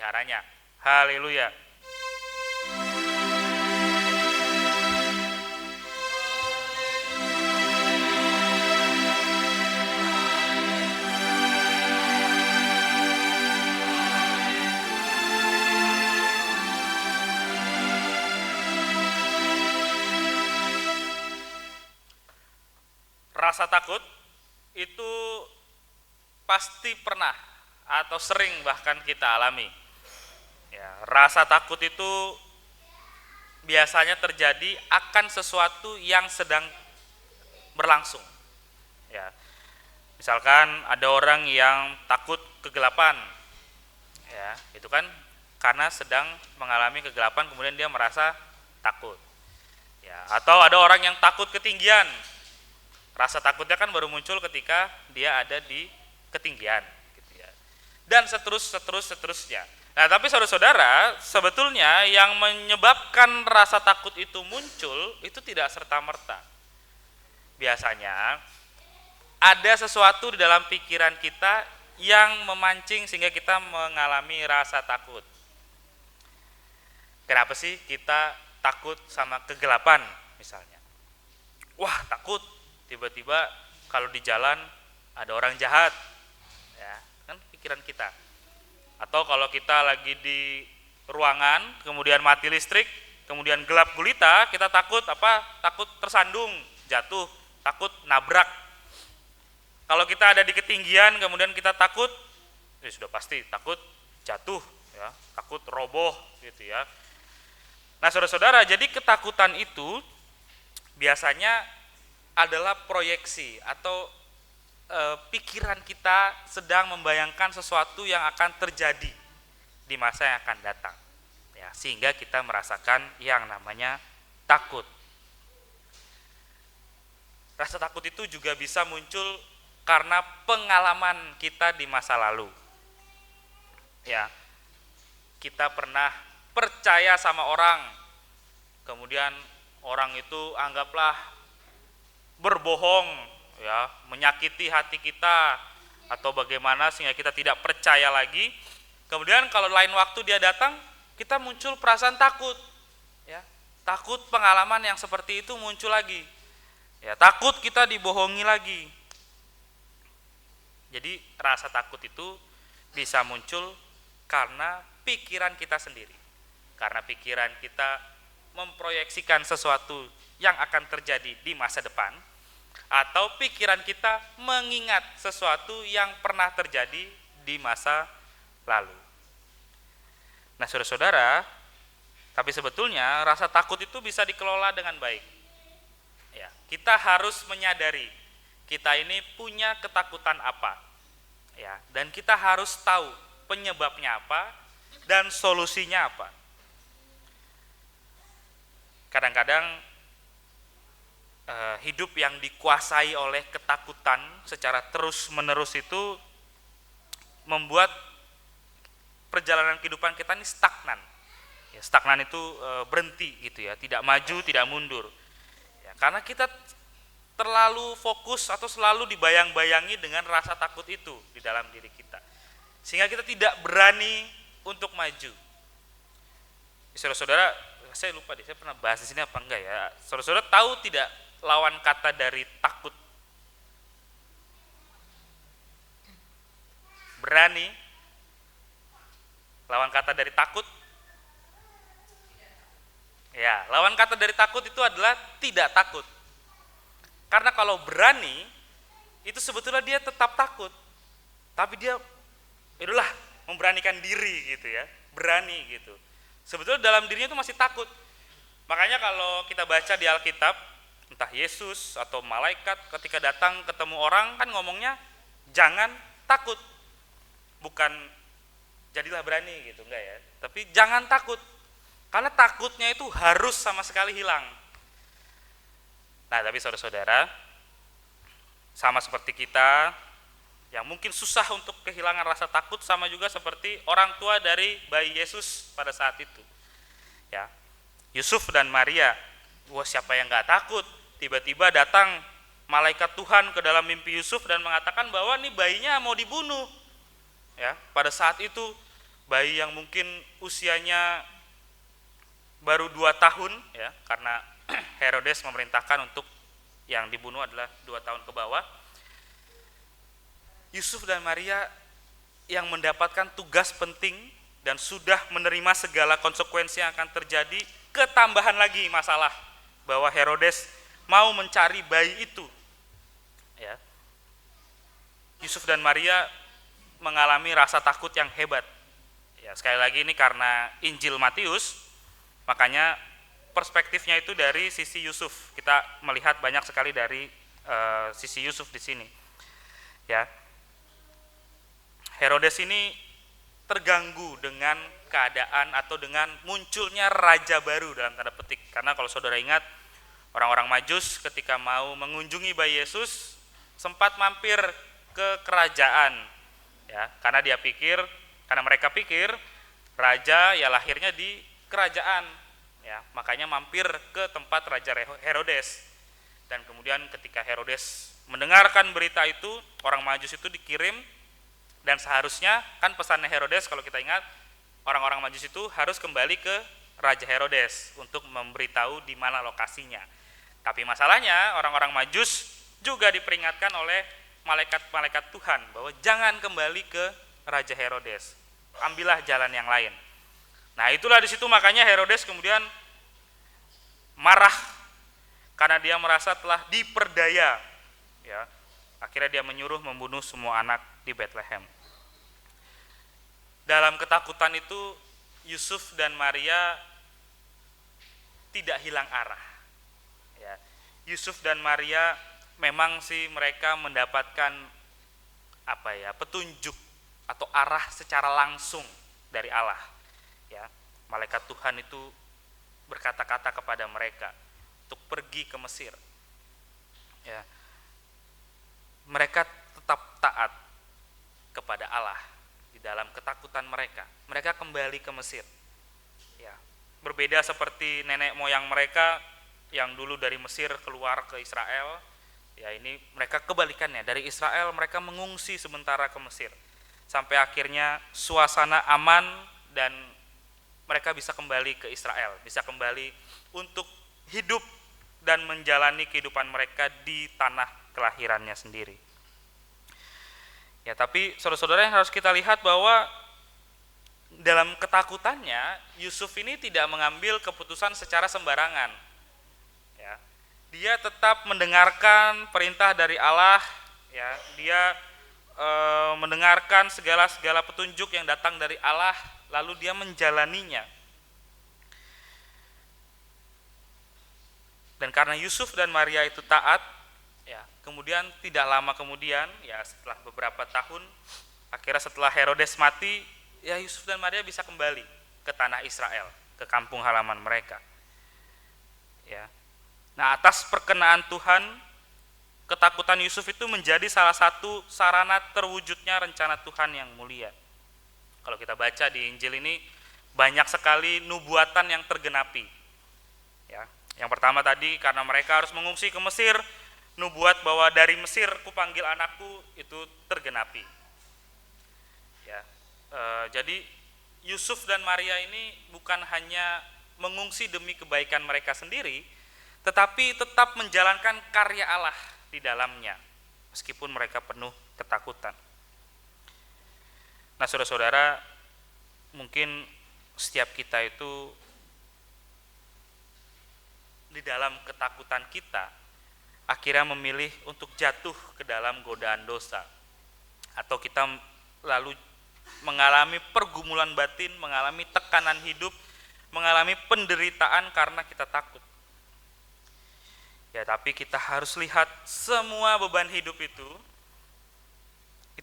memeliharanya. Haleluya. Rasa takut itu pasti pernah atau sering bahkan kita alami. Ya, rasa takut itu biasanya terjadi akan sesuatu yang sedang berlangsung. Ya, misalkan ada orang yang takut kegelapan, ya, itu kan karena sedang mengalami kegelapan kemudian dia merasa takut. Ya, atau ada orang yang takut ketinggian. Rasa takutnya kan baru muncul ketika dia ada di ketinggian, gitu ya. Dan seterusnya. Nah, tapi saudara-saudara, sebetulnya yang menyebabkan rasa takut itu muncul itu tidak serta-merta. Biasanya ada sesuatu di dalam pikiran kita yang memancing sehingga kita mengalami rasa takut. Kenapa sih kita takut sama kegelapan misalnya? Wah, takut tiba-tiba kalau di jalan ada orang jahat, ya kan pikiran kita. Atau kalau kita lagi di ruangan kemudian mati listrik, kemudian gelap gulita, kita takut apa? Takut tersandung, jatuh, takut nabrak. Kalau kita ada di ketinggian kemudian kita takut, ya sudah pasti takut jatuh, ya, takut roboh, gitu ya. Nah, saudara-saudara, jadi ketakutan itu biasanya adalah proyeksi atau pikiran kita sedang membayangkan sesuatu yang akan terjadi di masa yang akan datang, ya, sehingga kita merasakan yang namanya takut. Rasa takut itu juga bisa muncul karena pengalaman kita di masa lalu. Ya, kita pernah percaya sama orang, kemudian orang itu anggaplah berbohong, ya, menyakiti hati kita atau bagaimana sehingga kita tidak percaya lagi. Kemudian kalau lain waktu dia datang, kita muncul perasaan takut, ya, takut pengalaman yang seperti itu muncul lagi, ya, takut kita dibohongi lagi. Jadi rasa takut itu bisa muncul karena pikiran kita sendiri, karena pikiran kita memproyeksikan sesuatu yang akan terjadi di masa depan, atau pikiran kita mengingat sesuatu yang pernah terjadi di masa lalu. Nah, saudara-saudara, tapi sebetulnya rasa takut itu bisa dikelola dengan baik. Ya, kita harus menyadari kita ini punya ketakutan apa, ya, dan kita harus tahu penyebabnya apa dan solusinya apa. Kadang-kadang hidup yang dikuasai oleh ketakutan secara terus-menerus itu membuat perjalanan kehidupan kita ini stagnan. Ya, stagnan itu berhenti, gitu ya, tidak maju, tidak mundur. Ya, karena kita terlalu fokus atau selalu dibayang-bayangi dengan rasa takut itu di dalam diri kita, sehingga kita tidak berani untuk maju. Saudara-saudara, saya lupa deh, saya pernah bahas di sini apa enggak ya? Saudara-saudara tahu tidak lawan kata dari takut? Berani. Lawan kata dari takut? Ya, lawan kata dari takut itu adalah tidak takut. Karena kalau berani, itu sebetulnya dia tetap takut, tapi dia itulah memberanikan diri, gitu ya, berani gitu. Sebetulnya dalam dirinya itu masih takut. Makanya kalau kita baca di Alkitab, entah Yesus atau malaikat ketika datang ketemu orang kan ngomongnya jangan takut, bukan jadilah berani gitu, enggak ya, tapi jangan takut, karena takutnya itu harus sama sekali hilang. Nah, tapi saudara-saudara, sama seperti kita yang mungkin susah untuk kehilangan rasa takut, sama juga seperti orang tua dari bayi Yesus pada saat itu, ya, Yusuf dan Maria. Wah, siapa yang nggak takut? Tiba-tiba datang malaikat Tuhan ke dalam mimpi Yusuf dan mengatakan bahwa nih bayinya mau dibunuh. Ya, pada saat itu bayi yang mungkin usianya baru 2 tahun ya, karena Herodes memerintahkan untuk yang dibunuh adalah 2 tahun ke bawah. Yusuf dan Maria yang mendapatkan tugas penting dan sudah menerima segala konsekuensi yang akan terjadi, ketambahan lagi masalah bahwa Herodes mau mencari bayi itu. Ya. Yusuf dan Maria mengalami rasa takut yang hebat. Ya, sekali lagi ini karena Injil Matius, makanya perspektifnya itu dari sisi Yusuf. Kita melihat banyak sekali dari sisi Yusuf di sini. Ya. Herodes ini terganggu dengan keadaan atau dengan munculnya raja baru dalam tanda petik. Karena kalau saudara ingat, orang-orang Majus ketika mau mengunjungi bayi Yesus sempat mampir ke kerajaan, ya, karena mereka pikir raja ya lahirnya di kerajaan, ya, makanya mampir ke tempat Raja Herodes. Dan kemudian ketika Herodes mendengarkan berita itu, orang Majus itu dikirim. Dan seharusnya kan pesannya Herodes, kalau kita ingat, orang-orang Majus itu harus kembali ke Raja Herodes untuk memberitahu di mana lokasinya. Tapi masalahnya orang-orang Majus juga diperingatkan oleh malaikat-malaikat Tuhan bahwa jangan kembali ke Raja Herodes, ambillah jalan yang lain. Nah, itulah di situ makanya Herodes kemudian marah karena dia merasa telah diperdaya. Ya, akhirnya dia menyuruh membunuh semua anak di Bethlehem. Dalam ketakutan itu Yusuf dan Maria tidak hilang arah. Ya, Yusuf dan Maria memang sih mereka mendapatkan petunjuk atau arah secara langsung dari Allah. Ya, malaikat Tuhan itu berkata-kata kepada mereka untuk pergi ke Mesir. Ya, mereka tetap taat kepada Allah di dalam ketakutan mereka. Mereka kembali ke Mesir. Ya, berbeda seperti nenek moyang mereka yang dulu dari Mesir keluar ke Israel. Ya, ini mereka kebalikannya, dari Israel mereka mengungsi sementara ke Mesir. Sampai akhirnya suasana aman dan mereka bisa kembali ke Israel, bisa kembali untuk hidup dan menjalani kehidupan mereka di tanah kelahirannya sendiri. Ya, tapi saudara-saudara yang harus kita lihat bahwa dalam ketakutannya Yusuf ini tidak mengambil keputusan secara sembarangan. Ya, dia tetap mendengarkan perintah dari Allah. Ya, dia mendengarkan segala petunjuk yang datang dari Allah, lalu dia menjalaninya. Dan karena Yusuf dan Maria itu taat, ya, kemudian tidak lama kemudian, ya setelah beberapa tahun, akhirnya setelah Herodes mati, ya Yusuf dan Maria bisa kembali ke tanah Israel, ke kampung halaman mereka. Ya. Nah, atas perkenaan Tuhan, ketakutan Yusuf itu menjadi salah satu sarana terwujudnya rencana Tuhan yang mulia. Kalau kita baca di Injil ini banyak sekali nubuatan yang tergenapi. Ya, yang pertama tadi karena mereka harus mengungsi ke Mesir, nubuat bahwa dari Mesir kupanggil anakku itu tergenapi. Ya, jadi Yusuf dan Maria ini bukan hanya mengungsi demi kebaikan mereka sendiri, tetapi tetap menjalankan karya Allah di dalamnya, meskipun mereka penuh ketakutan. Nah, saudara-saudara, mungkin setiap kita itu di dalam ketakutan kita akhirnya memilih untuk jatuh ke dalam godaan dosa, atau kita lalu mengalami pergumulan batin, mengalami tekanan hidup, mengalami penderitaan karena kita takut. Ya, tapi kita harus lihat semua beban hidup itu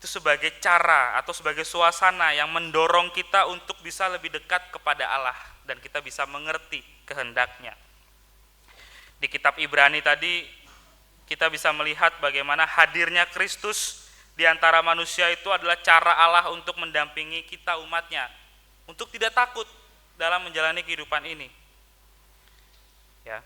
sebagai cara atau sebagai suasana yang mendorong kita untuk bisa lebih dekat kepada Allah dan kita bisa mengerti kehendaknya. Di kitab Ibrani tadi kita bisa melihat bagaimana hadirnya Kristus di antara manusia itu adalah cara Allah untuk mendampingi kita umatnya, untuk tidak takut dalam menjalani kehidupan ini. Ya.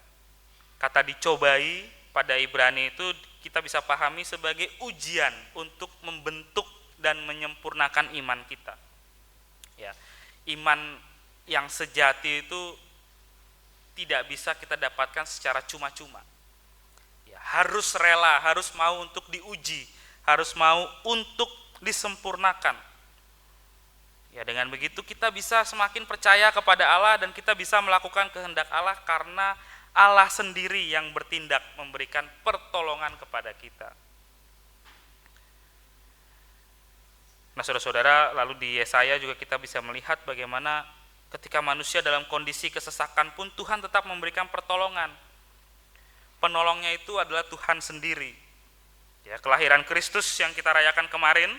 Kata dicobai pada Ibrani itu kita bisa pahami sebagai ujian untuk membentuk dan menyempurnakan iman kita. Ya, Iman yang sejati itu tidak bisa kita dapatkan secara cuma-cuma. Ya, harus rela, harus mau untuk diuji, harus mau untuk disempurnakan. Ya, dengan begitu kita bisa semakin percaya kepada Allah dan kita bisa melakukan kehendak Allah karena Allah sendiri yang bertindak memberikan pertolongan kepada kita. Nah, saudara-saudara, lalu di Yesaya juga kita bisa melihat bagaimana ketika manusia dalam kondisi kesesakan pun Tuhan tetap memberikan pertolongan. Penolongnya itu adalah Tuhan sendiri. Ya, kelahiran Kristus yang kita rayakan kemarin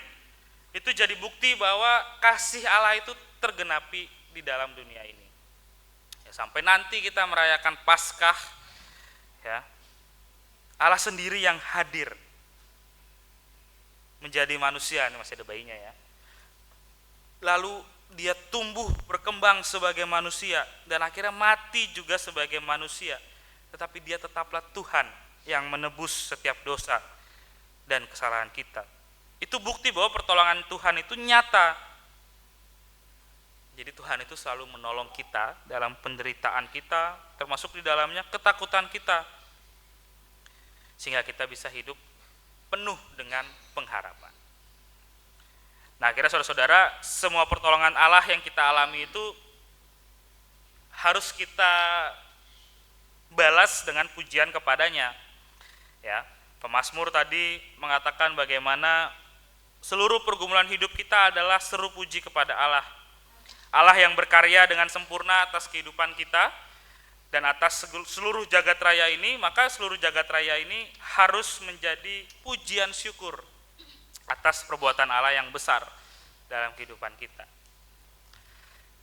itu jadi bukti bahwa kasih Allah itu tergenapi di dalam dunia ini. Ya, sampai nanti kita merayakan Paskah, ya, Allah sendiri yang hadir menjadi manusia. Ini masih ada bayinya ya. Lalu dia tumbuh berkembang sebagai manusia dan akhirnya mati juga sebagai manusia. Tetapi dia tetaplah Tuhan yang menebus setiap dosa dan kesalahan kita. Itu bukti bahwa pertolongan Tuhan itu nyata. Jadi Tuhan itu selalu menolong kita dalam penderitaan kita, termasuk di dalamnya ketakutan kita, sehingga kita bisa hidup penuh dengan pengharapan. Nah, akhirnya saudara-saudara, semua pertolongan Allah yang kita alami itu harus kita balas dengan pujian kepadanya. Ya, pemazmur tadi mengatakan bagaimana seluruh pergumulan hidup kita adalah seru puji kepada Allah. Allah yang berkarya dengan sempurna atas kehidupan kita dan atas seluruh jagat raya ini, maka seluruh jagat raya ini harus menjadi pujian syukur atas perbuatan Allah yang besar dalam kehidupan kita.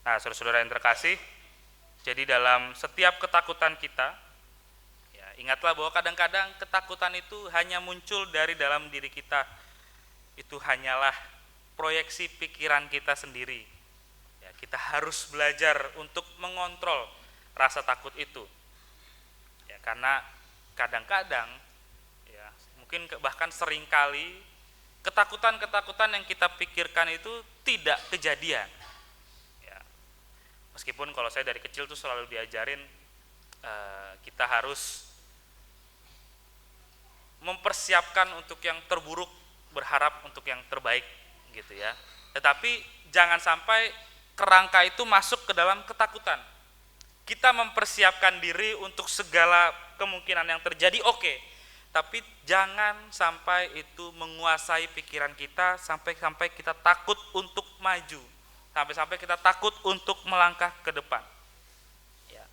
Nah, saudara-saudara yang terkasih, jadi dalam setiap ketakutan kita, ya, ingatlah bahwa kadang-kadang ketakutan itu hanya muncul dari dalam diri kita. Itu hanyalah proyeksi pikiran kita sendiri. Ya, kita harus belajar untuk mengontrol rasa takut itu. Ya, karena kadang-kadang, ya, mungkin bahkan seringkali ketakutan-ketakutan yang kita pikirkan itu tidak kejadian. Ya, meskipun kalau saya dari kecil tuh selalu diajarin kita harus mempersiapkan untuk yang terburuk, berharap untuk yang terbaik gitu ya. Tetapi jangan sampai kerangka itu masuk ke dalam ketakutan. Kita mempersiapkan diri untuk segala kemungkinan yang terjadi, oke. Tapi jangan sampai itu menguasai pikiran kita sampai kita takut untuk maju, sampai kita takut untuk melangkah ke depan. Ya.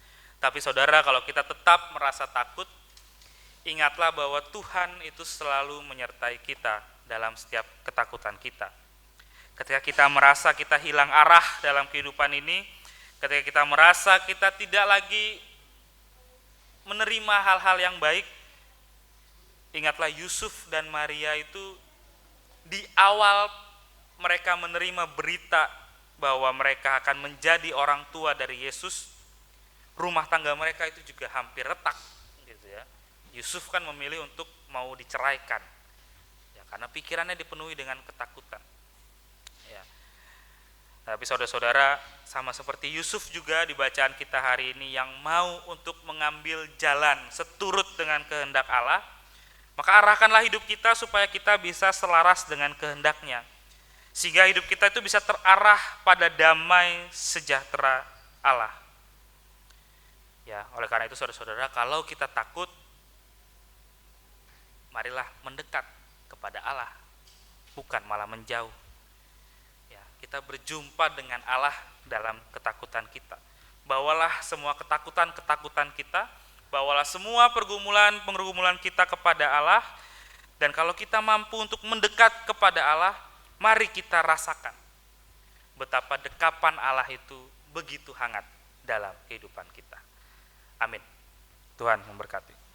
Tapi saudara, kalau kita tetap merasa takut, ingatlah bahwa Tuhan itu selalu menyertai kita dalam setiap ketakutan kita. Ketika kita merasa kita hilang arah dalam kehidupan ini, ketika kita merasa kita tidak lagi menerima hal-hal yang baik, ingatlah Yusuf dan Maria itu di awal mereka menerima berita bahwa mereka akan menjadi orang tua dari Yesus, rumah tangga mereka itu juga hampir retak gitu ya. Yusuf kan memilih untuk mau diceraikan. Ya, karena pikirannya dipenuhi dengan ketakutan. Ya. Tapi saudara-saudara, sama seperti Yusuf juga di bacaan kita hari ini yang mau untuk mengambil jalan seturut dengan kehendak Allah, maka arahkanlah hidup kita supaya kita bisa selaras dengan kehendaknya, sehingga hidup kita itu bisa terarah pada damai sejahtera Allah. Ya, oleh karena itu saudara-saudara, kalau kita takut, marilah mendekat kepada Allah, bukan malah menjauh. Ya, kita berjumpa dengan Allah dalam ketakutan kita. Bawalah semua ketakutan kita, bawalah semua pergumulan kita kepada Allah, dan kalau kita mampu untuk mendekat kepada Allah, mari kita rasakan betapa dekapan Allah itu begitu hangat dalam kehidupan kita. Amin. Tuhan memberkati.